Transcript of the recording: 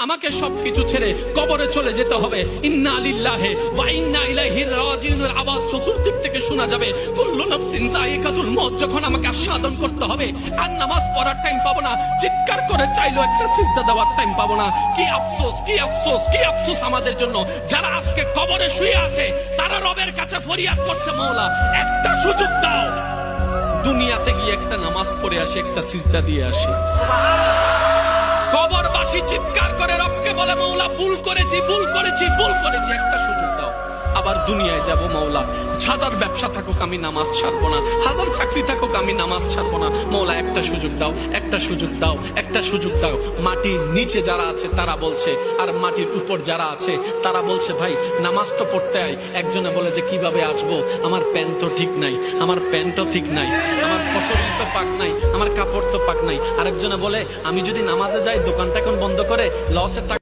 আমাকে সবকিছু ছেড়ে কবরে চলে যেতে হবে। ইন্না লিল্লাহি ওয়া ইন্না ইলাইহি রাজিউনের আওয়াজ চতুর্দিক থেকে শোনা যাবে। কুল্লু নাফসিন যায়িকাতুল মউত। যখন আমাকে আস্বাদন করতে হবে, আর নামাজ পড়ার টাইম পাবো না, চিৎকার করে চাইলো একটা সিজদা দেওয়ার টাইম পাবো না। কি আফসোস, কি আফসোস, কি আফসোস আমাদের জন্য যারা আজকে কবরে শুয়ে আছে। তারা রবের কাছে ফরিয়াদ করছে, মওলা একটা সুযোগ দাও, দুনিয়াতে গিয়ে একটা নামাজ পড়ে আসি, একটা সিজদা দিয়ে আসি। কবরবাসী চিৎকার করে রবকে বলে, মওলা ভুল করেছি, ভুল করেছি, ভুল করেছি, একটা সুযোগ দাও। আবার দুনিয়ায় যাব, মওলা হাজার ব্যবসা থাকুক আমি নামাজ ছাড়বো না, হাজার চাকরি থাকুক আমি নামাজ ছাড়বো না। মওলা একটা সুযোগ দাও, একটা সুযোগ দাও, একটা সুযোগ দাও। মাটির নিচে যারা আছে তারা বলছে, আর মাটির উপর যারা আছে তারা বলছে, ভাই নামাজ তো পড়তে আই। একজনে বলে যে কিভাবে আসবো, আমার প্যান্ট তো ঠিক নাই, আমার প্যান্টও ঠিক নাই, আমার শরীর তো পাক নাই, আমার কাপড় তো পাক নাই। আরেকজনে বলে আমি যদি নামাজে যাই দোকানটা এখন বন্ধ করে লসের টাকা